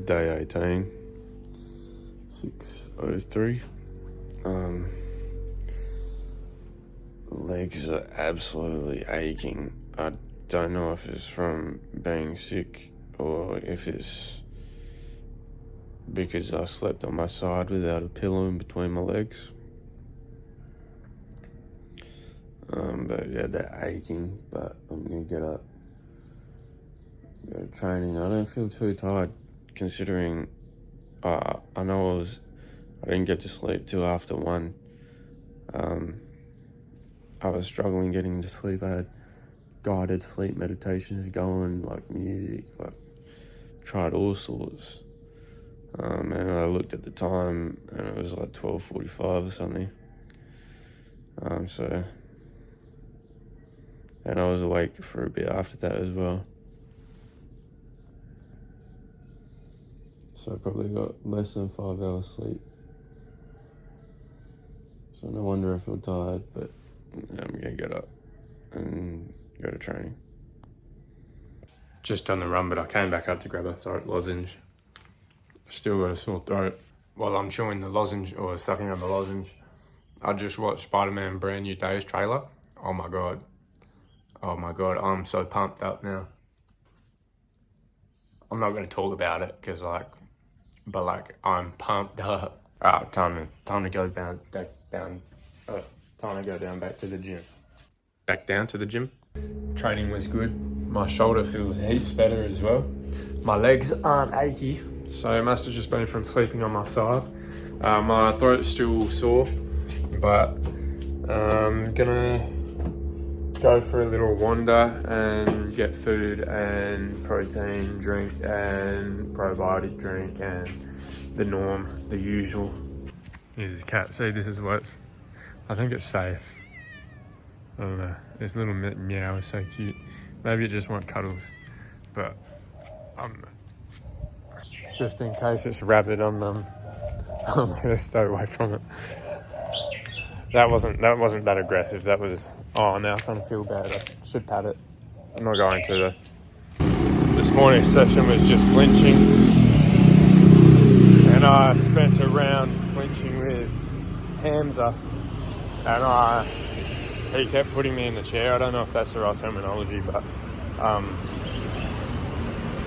Day 18, 6:03. Legs are absolutely aching. I don't know if it's from being sick or if it's because I slept on my side without a pillow in between my legs. But yeah, they're aching, but I'm gonna get up, go to training. I don't feel too tired considering I know I didn't get to sleep till after 1. I was struggling getting to sleep. I had guided sleep meditations going, like music, like tried all sorts. And I looked at the time and it was like 12:45 or something. And I was awake for a bit after that as well. So I probably got less than 5 hours sleep. So no wonder I feel tired, but I'm gonna get up and go to training. Just done the run, but I came back up to grab a throat lozenge. Still got a sore throat. While I'm chewing the lozenge or sucking on the lozenge, I just watched Spider-Man Brand New Days trailer. Oh my God, I'm so pumped up now. I'm not gonna talk about it because I'm pumped up. Time to go down back to the gym. Back down to the gym. Training was good. My shoulder feels heaps better as well. My legs aren't achy, so it must have just been from sleeping on my side. My throat's still sore, but I'm gonna go for a little wander and get food and protein drink and probiotic drink and the norm, the usual. Here's the cat. See, this is what I think it's safe. I don't know. This little meow is so cute. Maybe it just want cuddles, but just in case it's rabid, I'm gonna stay away from it. That wasn't that aggressive. That was, oh, now I kind of feel bad. I should pat it. I'm not going to though. This morning's session was just clinching, and I spent a round clinching with Hamza, and he kept putting me in the chair. I don't know if that's the right terminology, but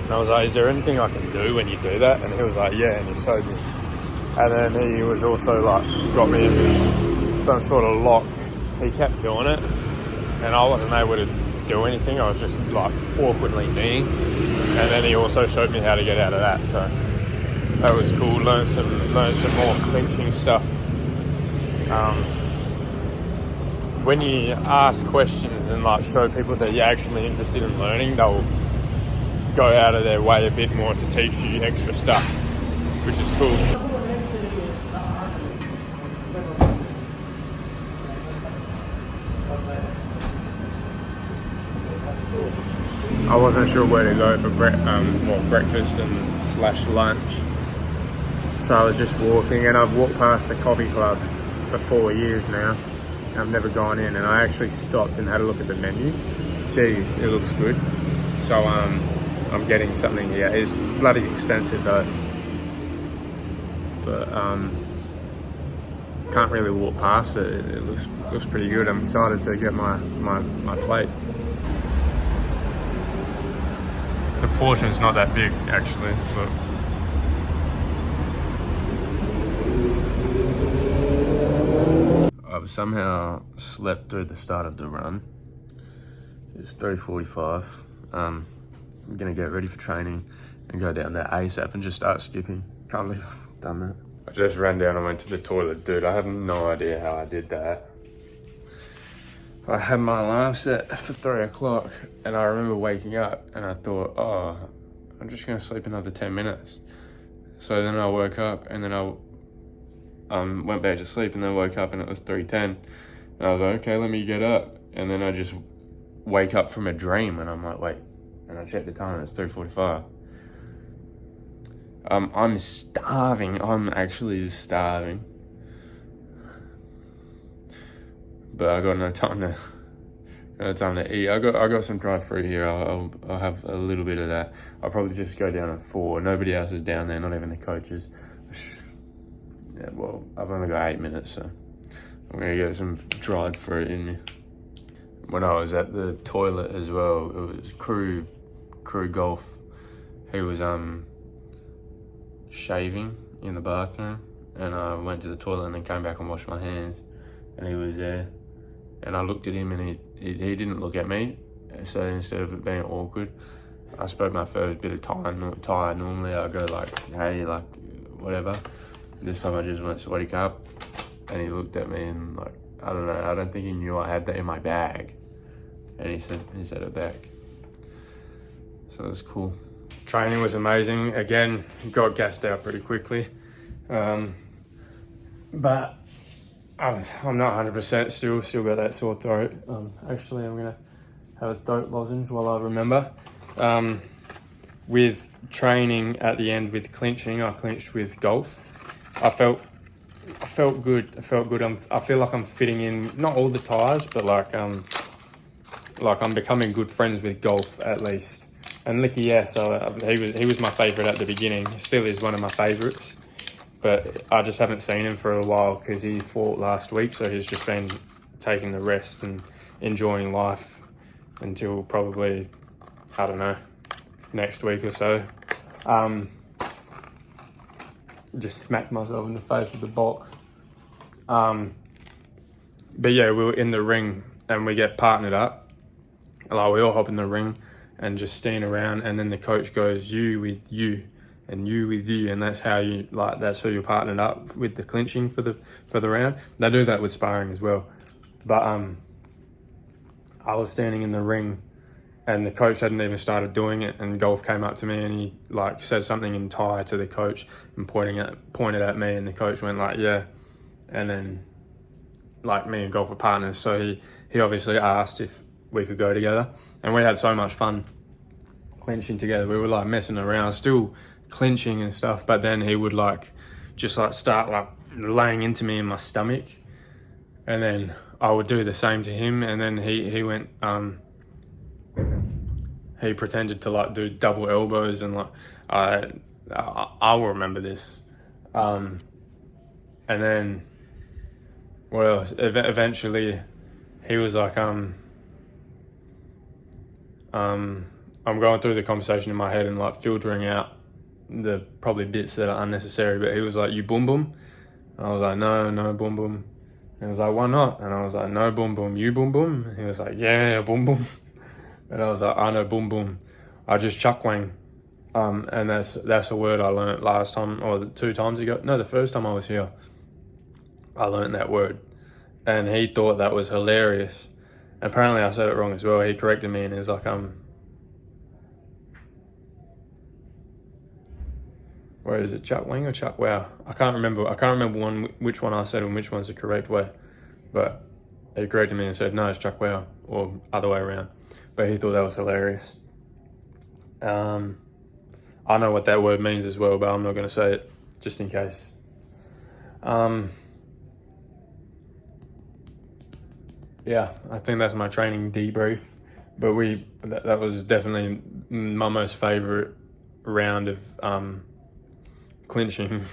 and I was like, is there anything I can do when you do that? And he was like, yeah, and he showed me. And then he was also like, got me into some sort of lock. He kept doing it, and I wasn't able to do anything. I was just like awkwardly kneeing. And then he also showed me how to get out of that. So that was cool. Learn some more clinching stuff. When you ask questions and like show people that you're actually interested in learning, they'll go out of their way a bit more to teach you extra stuff, which is cool. I wasn't sure where to go for breakfast and / lunch, so I was just walking, and I've walked past the coffee club for 4 years now. I've never gone in, and I actually stopped and had a look at the menu. Geez, it looks good. So I'm getting something here. It's bloody expensive though, but can't really walk past it. It looks pretty good. I'm excited to get my plate. The portion's not that big actually, but I've somehow slept through the start of the run. It's 3:45. I'm gonna get ready for training and go down there ASAP and just start skipping. Can't believe I've done that. I just ran down and went to the toilet. Dude, I have no idea how I did that. I had my alarm set for 3 o'clock, and I remember waking up and I thought, oh, I'm just gonna sleep another 10 minutes. So then I woke up, and then I went back to sleep, and then woke up and it was 3:10. And I was like, okay, let me get up. And then I just wake up from a dream, and I'm like, wait. And I checked the time, and it's 3:45. I'm starving. I'm actually starving. But I got no time to Time to eat. I got some dried fruit here. I'll have a little bit of that. I'll probably just go down at 4. Nobody else is down there, not even the coaches. Yeah, well, I've only got 8 minutes, so I'm gonna get some dried fruit in me. When I was at the toilet as well, it was crew golf. He was shaving in the bathroom, and I went to the toilet and then came back and washed my hands, and he was there, and I looked at him and he didn't look at me. So instead of it being awkward, I spoke my first bit of Thai. Normally I go like, hey, like whatever. This time I just went sweaty cup, and he looked at me and like, I don't know, I don't think he knew I had that in my bag, and he said it back. So it was cool. Training was amazing. Again, got gassed out pretty quickly. But I'm not 100% still got that sore throat. Actually, I'm gonna have a throat lozenge while I remember. With training at the end with clinching, I clinched with golf. I felt good. I feel like I'm fitting in, not all the ties, but like I'm becoming good friends with golf at least. And Licky, yeah, so he was my favourite at the beginning. He still is one of my favourites, but I just haven't seen him for a while because he fought last week, so he's just been taking the rest and enjoying life until probably, I don't know, next week or so. Just smacked myself in the face with the box. But yeah, we were in the ring and we get partnered up. Like we all hop in the ring and just stand around, and then the coach goes, you with you and you with you, and that's how you, like, that's who you're partnered up with the clinching for the round. They do that with sparring as well. But I was standing in the ring and the coach hadn't even started doing it, and Golf came up to me and he like said something in Thai to the coach and pointed at me, and the coach went like, yeah. And then like me and Golf were partners, so he obviously asked if we could go together, and we had so much fun clinching together. We were like messing around, still clinching and stuff, but then he would like just like start like laying into me in my stomach, and then I would do the same to him, and then he went he pretended to like do double elbows, and like I will remember this. And then what else? Eventually he was like I'm going through the conversation in my head and like filtering out the probably bits that are unnecessary, but he was like, you boom boom? And I was like, no boom boom. And he was like, why not? And I was like, no boom boom, you boom boom? And he was like, yeah, boom boom. And I was like, I know boom boom. I just chuckwang. And that's a word I learned last time, or 2 times ago. No, the first time I was here, I learned that word. And he thought that was hilarious. Apparently I said it wrong as well. He corrected me and he was like, where is it, chuck wing or chuck wow? I can't remember which one I said and which one's the correct way. But he corrected me and said, no, it's chuck wow, or other way around. But he thought that was hilarious. I know what that word means as well, but I'm not going to say it just in case. Yeah, I think that's my training debrief. But that was definitely my most favourite round of clinching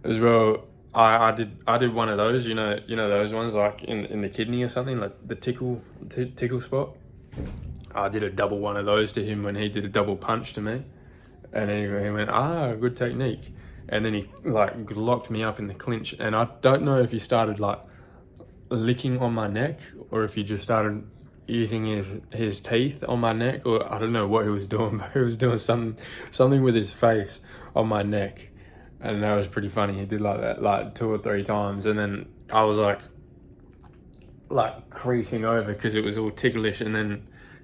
as well. I did one of those, you know those ones like in the kidney or something, like the tickle spot. I did a double one of those to him when he did a double punch to me, and he went, good technique. And then he like locked me up in the clinch, and I don't know if he started like licking on my neck or if he just started eating his teeth on my neck, or I don't know what he was doing, but he was doing something with his face on my neck, and that was pretty funny. He did like that like 2 or 3 times, and then I was like creasing over because it was all ticklish, and then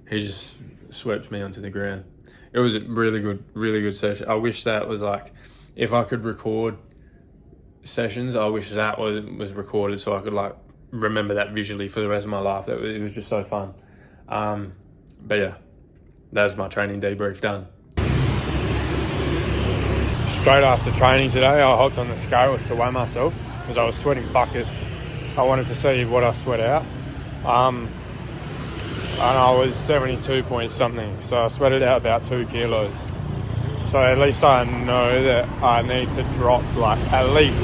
he just swept me onto the ground. It was a really good session. I wish that was like, if I could record sessions, I wish that was recorded so I could like remember that visually for the rest of my life. It was just so fun. But yeah, that's my training debrief done. Straight after training today, I hopped on the scales to weigh myself because I was sweating buckets. I wanted to see what I sweat out. and I was 72 point something, so I sweated out about 2 kilos. So at least I know that I need to drop like at least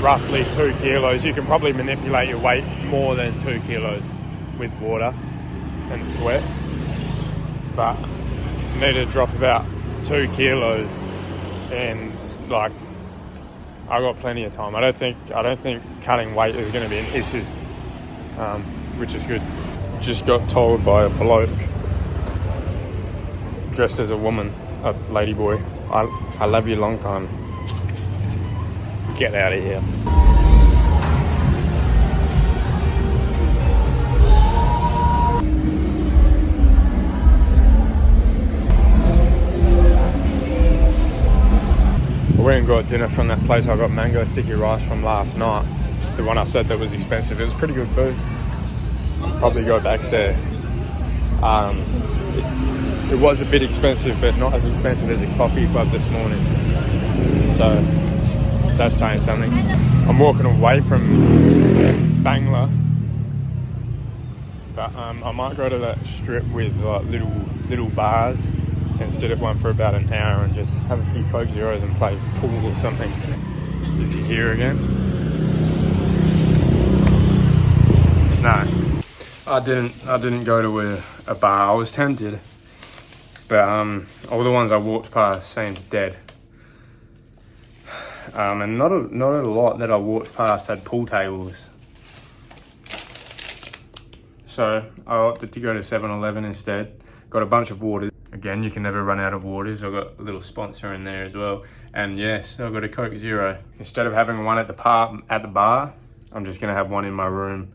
roughly 2 kilos. You can probably manipulate your weight more than 2 kilos with water and sweat, but I need to drop about 2 kilos, and like I got plenty of time. I don't think cutting weight is going to be an issue, which is good. Just got told by a bloke dressed as a woman, a lady boy, I love you long time. Get out of here. I went and got dinner from that place. I got mango sticky rice from last night. The one I said that was expensive. It was pretty good food. I'll probably go back there. It was a bit expensive, but not as expensive as a coffee club this morning. So that's saying something. I'm walking away from Bangla, but I might go to that strip with like little bars and sit at one for about an hour and just have a few Coke Zeros and play pool or something. Is he here again? No. I didn't go to a bar. I was tempted, but all the ones I walked past seemed dead. And not a lot that I walked past had pool tables. So I opted to go to 7-Eleven instead. Got a bunch of waters. Again, you can never run out of waters. I've got a little sponsor in there as well. And yes, I've got a Coke Zero. Instead of having one at the bar, I'm just gonna have one in my room.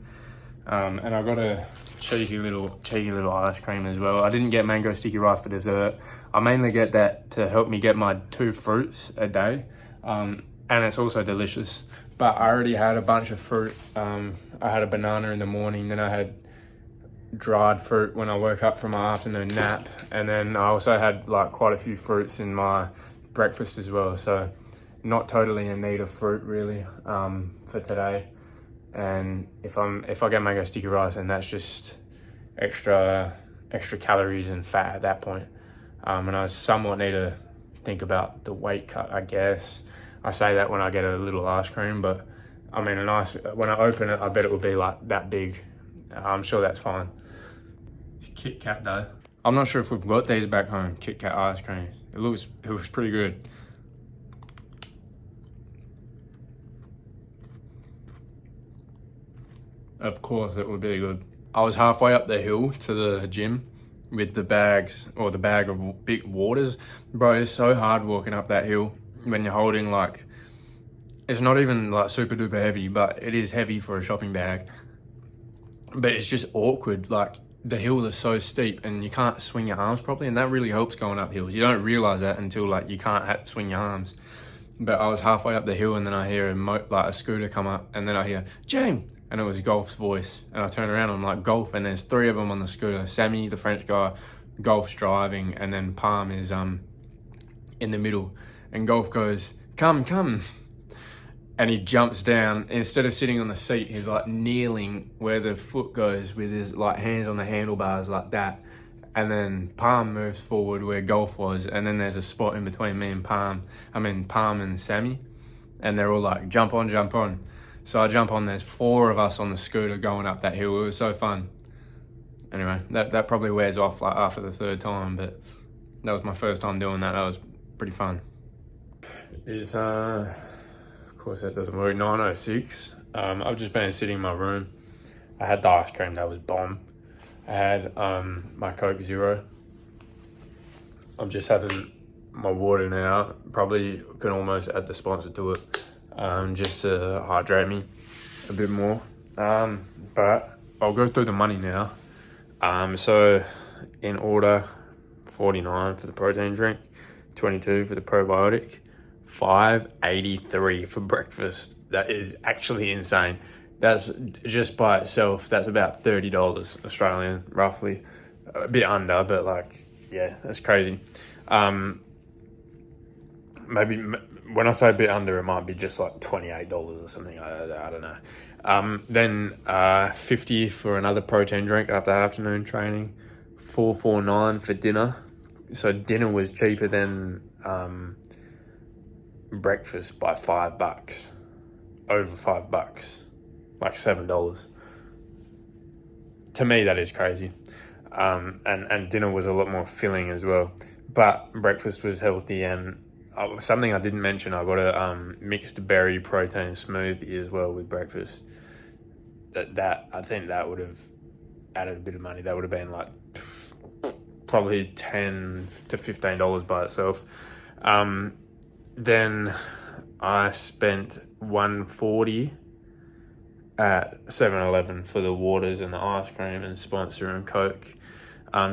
And I got a cheeky little ice cream as well. I didn't get mango sticky rice for dessert. I mainly get that to help me get my 2 fruits a day. And it's also delicious. But I already had a bunch of fruit. I had a banana in the morning, then I had dried fruit when I woke up from my afternoon nap, and then I also had like quite a few fruits in my breakfast as well. So not totally in need of fruit really for today. And if I get mango sticky rice, then that's just extra calories and fat at that point. And I somewhat need to think about the weight cut, I guess. I say that when I get a little ice cream, but I mean when I open it, I bet it will be like that big. I'm sure that's fine. It's Kit Kat though. I'm not sure if we've got these back home, Kit Kat ice cream. It looks pretty good. Of course it would be good. I was halfway up the hill to the gym with the bags, or the bag of big waters. Bro, it's so hard walking up that hill when you're holding like, it's not even like super duper heavy, but it is heavy for a shopping bag. But it's just awkward. Like the hill is so steep and you can't swing your arms properly, and that really helps going up hills. You don't realize that until like you can't swing your arms. But I was halfway up the hill and then I hear a scooter come up, and then I hear, James! And it was Golf's voice. And I turn around and I'm like, Golf, and there's 3 of them on the scooter. Sammy, the French guy, Golf's driving, and then Palm is in the middle. And Golf goes, come. And he jumps down. Instead of sitting on the seat, he's like kneeling where the foot goes with his like hands on the handlebars like that. And then Palm moves forward where Golf was. And then there's a spot in between me and Palm and Sammy. And they're all like, jump on. So I jump on, there's 4 of us on the scooter going up that hill. It was so fun. Anyway, that probably wears off like after the 3rd time, but that was my first time doing that. That was pretty fun. Of course that doesn't work, 9:06. I've just been sitting in my room. I had the ice cream, that was bomb. I had my Coke Zero. I'm just having my water now. Probably can almost add the sponsor to it. Just to hydrate me a bit more. But I'll go through the money now. So in order, 49 for the protein drink, 22 for the probiotic, $5.83 for breakfast. That is actually insane. That's just by itself, that's about $30 Australian, roughly. A bit under, but like, yeah, that's crazy. maybe when I say a bit under, it might be just like $28 or something. I don't know. Then 50 for another protein drink after afternoon training. $4.49 for dinner. So dinner was cheaper than breakfast by $5, over $5, like $7. To me, that is crazy. And dinner was a lot more filling as well. But breakfast was healthy, and something I didn't mention, I got a mixed berry protein smoothie as well with breakfast. That I think that would have added a bit of money. That would have been like probably $10 to $15 by itself. Then I spent $140 at 7-Eleven for the waters and the ice cream and sponsor and Coke.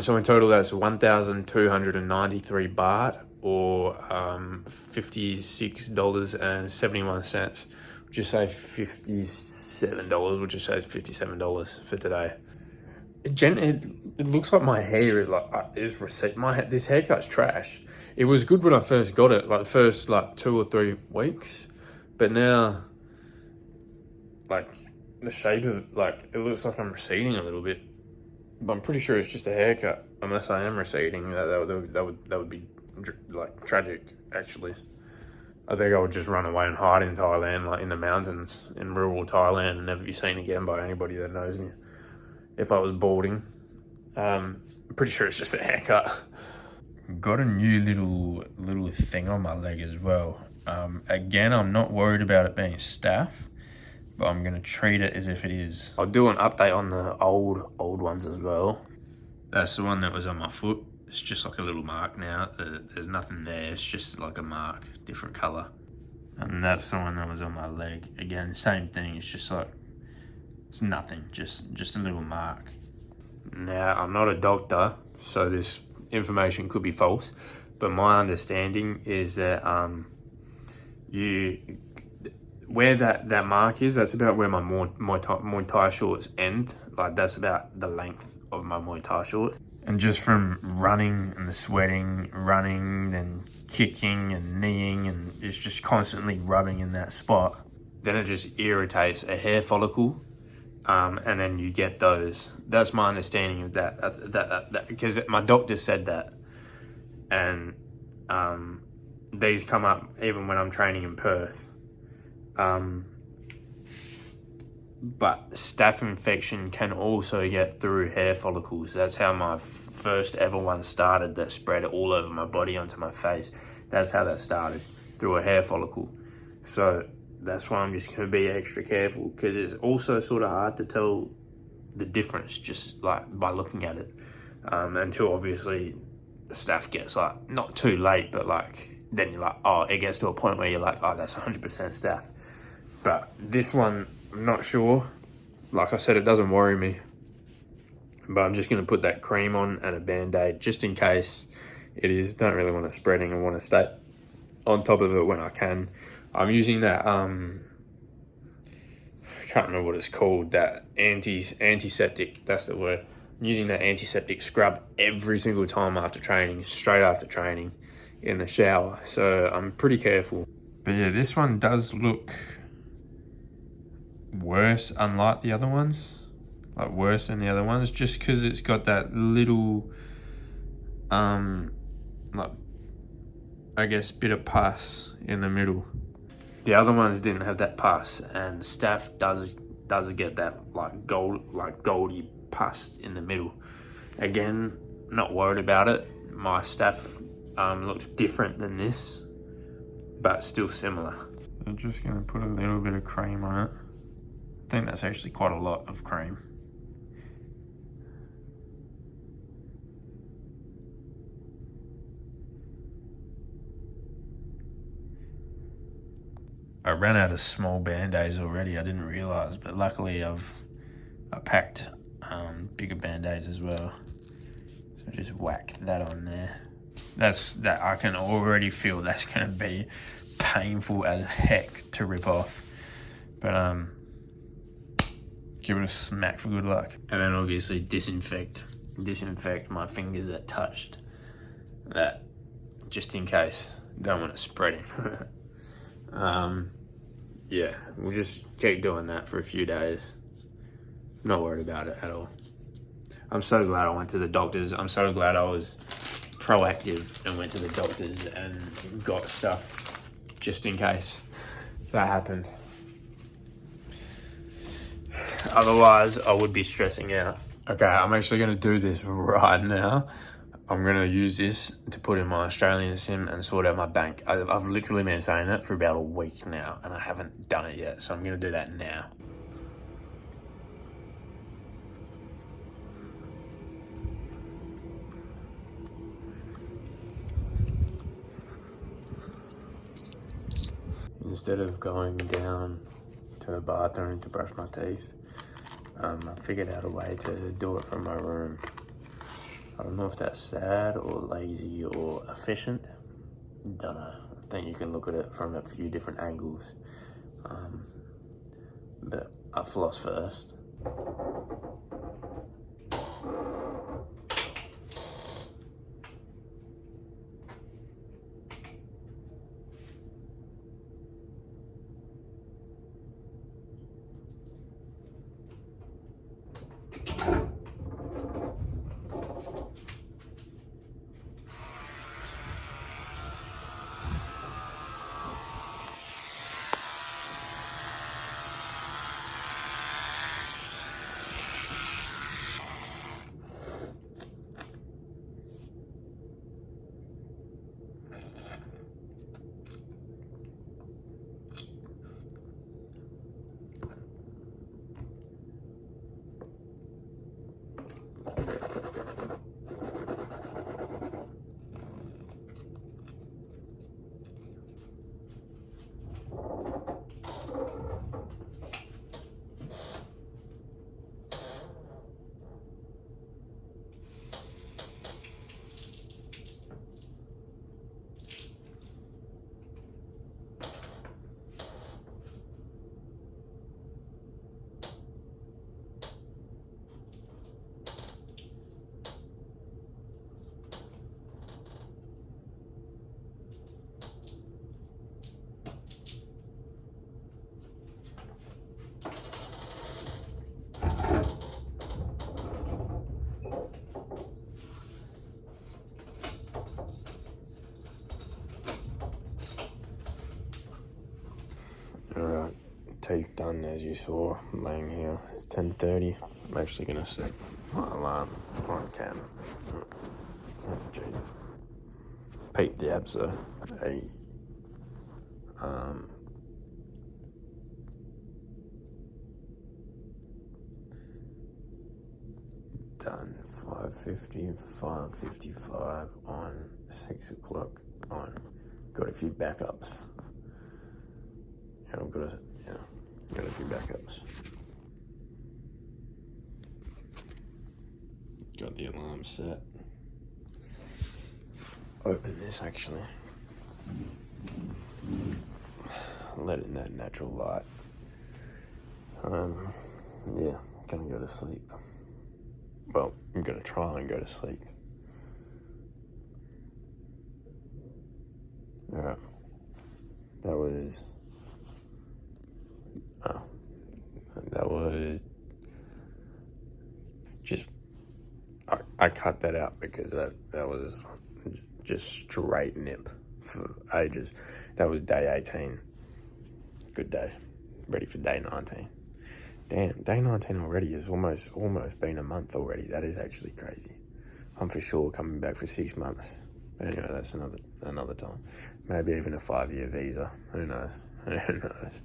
So in total, that's 1,293 baht, or $56.71. Would you say $57? Would you say it's $57 for today? It looks like my hair is receding. This haircut's trash. It was good when I first got it, like the first 2 or 3 weeks, but now, like, the shape of it looks like I'm receding a little bit. But I'm pretty sure it's just a haircut, unless I am receding. That would be like tragic, actually. I think I would just run away and hide in Thailand, like in the mountains in rural Thailand, and never be seen again by anybody that knows me. If I was balding, I'm pretty sure it's just a haircut. Got a new little thing on my leg as well. Again, I'm not worried about it being staph, but I'm going to treat it as if it is. I'll do an update on the old ones as well. That's the one that was on my foot. It's just like a little mark now. There's nothing there. It's just like a mark, different colour. And that's the one that was on my leg. Again, same thing. It's just like, it's nothing. Just a little mark. Now, I'm not a doctor, so this information could be false. But my understanding is that where that mark is, that's about where my Muay Thai shorts end. Like, that's about the length of my Muay Thai shorts. And just from running and the sweating, running and kicking and kneeing, and it's just constantly rubbing in that spot. Then it just irritates a hair follicle, and then you get those. That's my understanding of that because my doctor said that. And these come up even when I'm training in Perth. But staph infection can also get through hair follicles. That's how my first ever one started, that spread all over my body onto my face. That's how that started, through a hair follicle. So that's why I'm just going to be extra careful, because it's also sort of hard to tell the difference just like by looking at it, until obviously the staph gets like not too late, but like then you're like, oh, it gets to a point where you're like, oh, that's 100% staph. But this one, I'm not sure. Like I said, it doesn't worry me. But I'm just going to put that cream on and a Band-Aid just in case it is. Don't really want to spreading. I want to stay on top of it when I can. I'm using that, I can't remember what it's called, that antiseptic, that's the word. I'm using that antiseptic scrub every single time after training, straight after training in the shower. So I'm pretty careful. But yeah, this one does look worse, unlike the other ones, like worse than the other ones, just because it's got that little like, I guess, bit of pus in the middle. The other ones didn't have that pus, and staph does get that like goldy pus in the middle. Again, not worried about it. My staph looked different than this, but still similar. I'm just gonna put a little bit of cream on it. I think that's actually quite a lot of cream. I ran out of small Band-Aids already, I didn't realise, but luckily I packed bigger Band-Aids as well. So just whack that on there. That I can already feel that's going to be painful as heck to rip off. But give it a smack for good luck. And then obviously disinfect my fingers that touched that just in case. Don't want it spreading. Yeah, we'll just keep doing that for a few days. I'm not worried about it at all. I'm so glad I went to the doctors. I'm so glad I was proactive and went to the doctors and got stuff just in case that happened. Otherwise, I would be stressing out. Okay, I'm actually going to do this right now. I'm going to use this to put in my Australian SIM and sort out my bank. I've literally been saying that for about a week now, and I haven't done it yet, so I'm going to do that now. Instead of going down to the bathroom to brush my teeth, I figured out a way to do it from my room. I don't know if that's sad or lazy or efficient. Don't know. I think you can look at it from a few different angles. But I floss first. Alright, teeth done as you saw, I'm laying here. It's 10:30. I'm actually going to set my alarm on cam. Oh, Jesus. Peep the abs though. Hey. Done. 5:50, 5:55 on, 6 o'clock on. Got a few backups. I've got a few backups. Got the alarm set. Open this actually. Let in that natural light. Yeah, gonna go to sleep. Well, I'm gonna try and go to sleep. Alright. That was just, I cut that out because that was just straight nip for ages. That was day 18. Good day. Ready for day 19. Damn, day 19 already is almost been a month already. That is actually crazy. I'm for sure coming back for 6 months. But anyway, that's another time. Maybe even a 5-year visa. Who knows? Who knows?